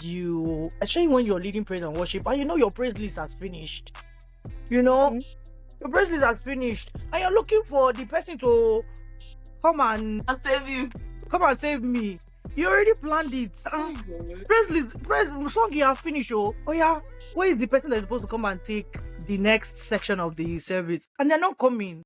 especially when you're leading praise and worship, and your praise list has finished, you know, Mm. your praise list has finished, and you're looking for the person to come and I'll save you. come and save me. You already planned it. Praise list, praise song you have finished. Oh yeah, where is the person that's supposed to come and take the next section of the service? And they're not coming.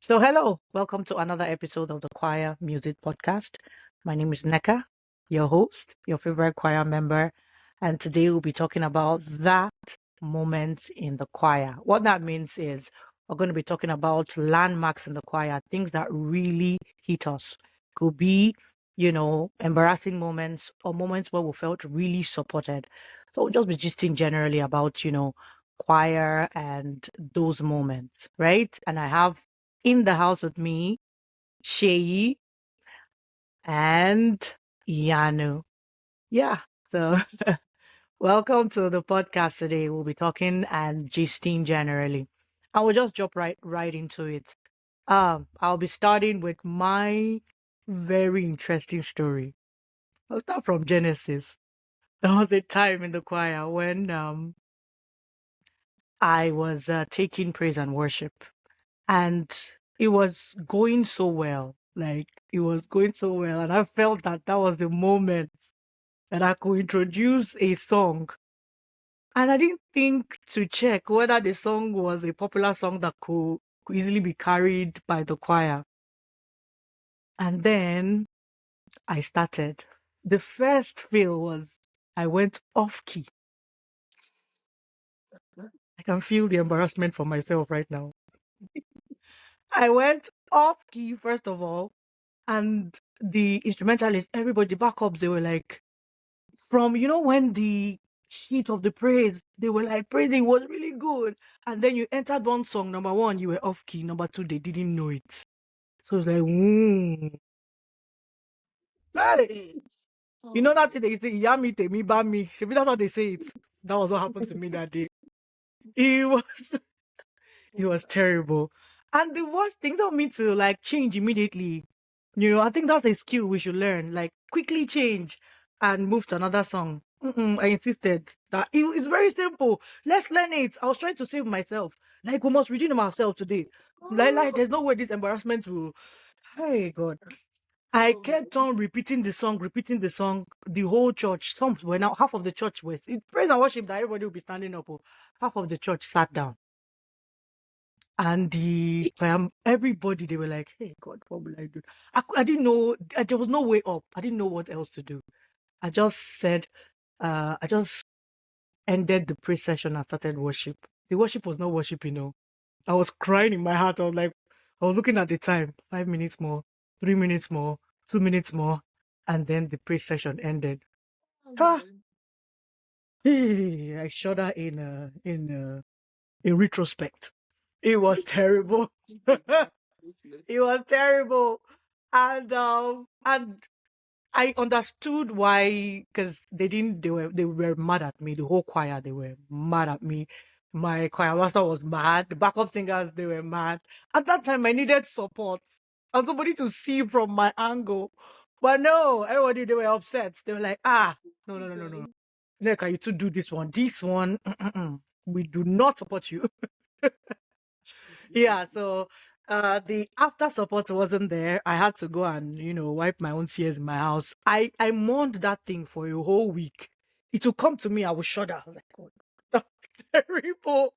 So, hello, welcome to another episode of the Choir Music Podcast. My name is Neka, your host, your favorite choir member, and today we'll be talking about that moment in the choir. What that means is we're going to be talking about landmarks in the choir, things that really hit us. Could be, embarrassing moments or moments where we felt really supported. So, we'll just be gisting generally about, choir and those moments, right? And I have in the house with me, Sheyi and Yanu. Yeah. So welcome to the podcast today. We'll be talking and gisting generally. I will just jump right into it. I'll be starting with my very interesting story. I'll start from Genesis. There was a time in the choir when I was taking praise and worship. And it was going so well. Like, it was going so well. And I felt that that was the moment that I could introduce a song. And I didn't think to check whether the song was a popular song that could easily be carried by the choir. And then I started. The first fail was I went off key. I can feel the embarrassment for myself right now. I went off key, first of all. And the instrumentalists, everybody, the backups, they were like, from, when the heat of the praise, they were like, praising was really good. And then you entered one song, number one, you were off key. Number two, they didn't know it. So it's like, hey. You know that thing they say, yami te mi ba mi. Maybe that's how they say it. That was what happened to me that day. It was It was terrible. And the worst thing, don't mean to like change immediately. I think that's a skill we should learn. Like quickly change and move to another song. I insisted that it's very simple. Let's learn it. I was trying to save myself. Like we must redeem ourselves today. Like there's no way this embarrassment will. Hey God. I kept on repeating the song. The whole church, some were now half of the church was praise and worship that everybody will be standing up. Half of the church sat down. And everybody, they were like, hey, God, what will I do? I didn't know. There was no way up. I didn't know what else to do. I just said, I just ended the praise session and started worship. The worship was not worship, I was crying in my heart. I was looking at the time, 5 minutes more, 3 minutes more, 2 minutes more. And then the praise session ended. Ah, I shudder in retrospect. It was terrible. It was terrible. And I understood why, because they were mad at me. The whole choir, they were mad at me. My choir master was mad. The backup singers, they were mad. At that time, I needed support and somebody to see from my angle. But no, everybody, they were upset. They were like, no, no, no, no, no. Neka, you to do this one. This one, we do not support you. Yeah, so the after support wasn't there. I had to go and wipe my own tears in my house. I mourned that thing for a whole week. It would come to me, I would shudder. I was like, God, that's terrible.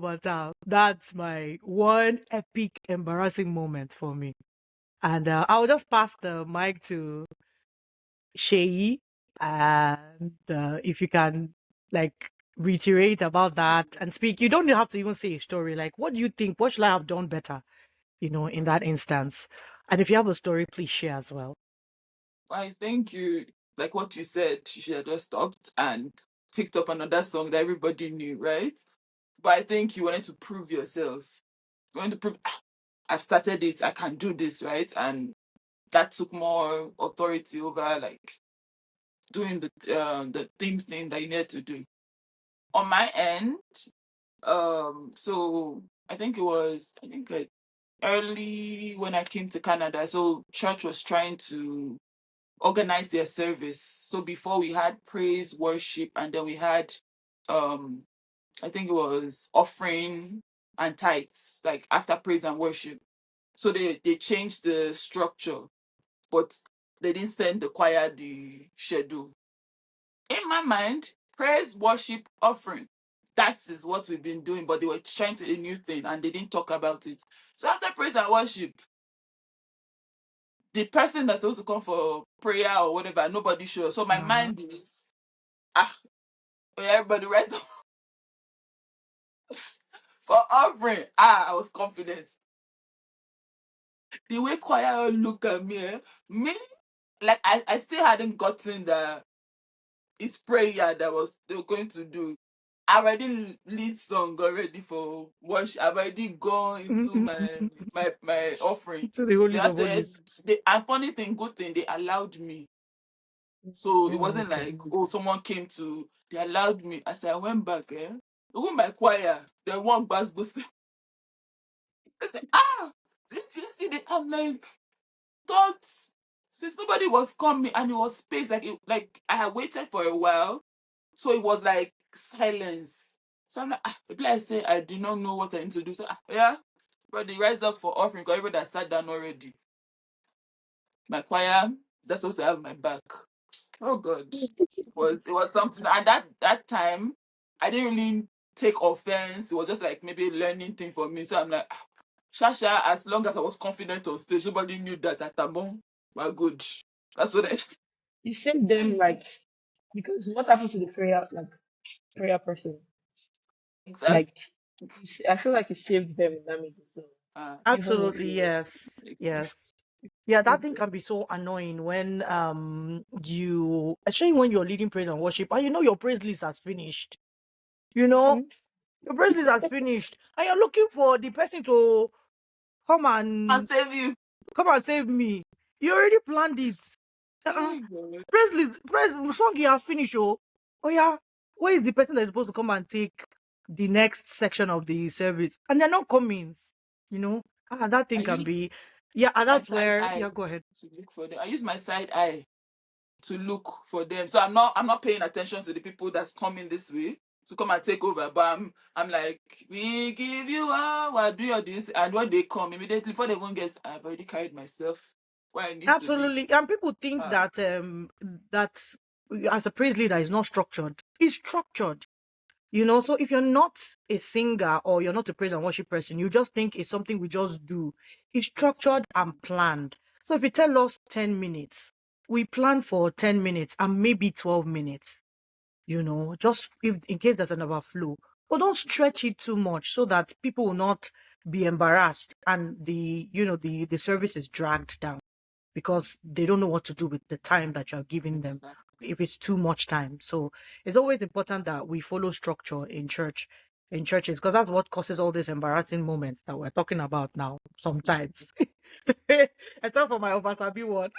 But that's my one epic embarrassing moment for me. And I'll just pass the mic to Sheyi, and if you can like reiterate about that and speak. You don't have to even say a story. Like, what do you think? What should I have done better? In that instance. And if you have a story, please share as well. I think you, like what you said, you should have just stopped and picked up another song that everybody knew, right? But I think you wanted to prove yourself. You wanted to prove, I've started it, I can do this, right? And that took more authority over like doing the thing that you needed to do. On my end, So I think it was, I think like early when I came to Canada. So church was trying to organize their service. So before we had praise, worship, and then we had um I think it was offering and tithes, like after praise and worship. So they changed the structure, but they didn't send the choir the schedule. In my mind, praise, worship, offering. That is what we've been doing, but they were trying to a new thing and they didn't talk about it. So after praise and worship, the person that's supposed to come for prayer or whatever, nobody shows. So my Uh-huh. mind is, ah, everybody rest for offering. I was confident. The way choir look at me, me, like I still hadn't gotten the it's prayer that was they were going to do. I already lead song already for worship. I've already gone into my offering. To the They holies just of said holies. and funny thing, good thing, they allowed me. So it Oh, wasn't okay. like, oh, someone came to they allowed me. As I went back, who my choir, the one bass boosted. They said, did you see the I'm like, thought since nobody was coming and it was space, like I had waited for a while. So it was like silence. So I'm like, maybe I say I do not know what I need to do. So yeah, but they rise up for offering because everybody that sat down already. My choir, that's what I have my back. Oh God, it was something. And that time, I didn't really take offense. It was just like maybe a learning thing for me. So I'm like, Shasha. As long as I was confident on stage, nobody knew that at Tabon. We're good. That's what I You saved them, like, because what happened to the prayer person? exactly. Like, I feel like you saved them in that meeting. So Uh, even if Absolutely, you yes. Yes. Yeah, that saved thing them. can be so annoying when you, especially when you're leading praise and worship and you know your praise list has finished. You know, Mhm. your praise list has finished and you're looking for the person to come and and save you. save me. You already planned it. Uh-uh. Oh God. Praise list, praise song you have finished. Oh yeah. Where is the person that's supposed to come and take the next section of the service? And they're not coming. You know, that I thing can be, use yeah, and my that's side where, eye yeah, go ahead. to look for them. I use my side eye to look for them. So I'm not paying attention to the people that's coming this way to come and take over. But I'm like, we give you our do your this. And when they come immediately before they even get, I've already carried myself where I need to be. Absolutely. And people think Ah, that as a praise leader is not structured. It's structured. You know, so if you're not a singer or you're not a praise and worship person, you just think it's something we just do. It's structured and planned. So if you tell us 10 minutes, we plan for 10 minutes and maybe 12 minutes, you know, just if in case there's an overflow. But don't stretch it too much so that people will not be embarrassed and the service is dragged down because they don't know what to do with the time that you're giving them exactly. if it's too much time. So it's always important that we follow structure in churches, because that's what causes all these embarrassing moments that we're talking about now sometimes. Except for my Ovasabi one.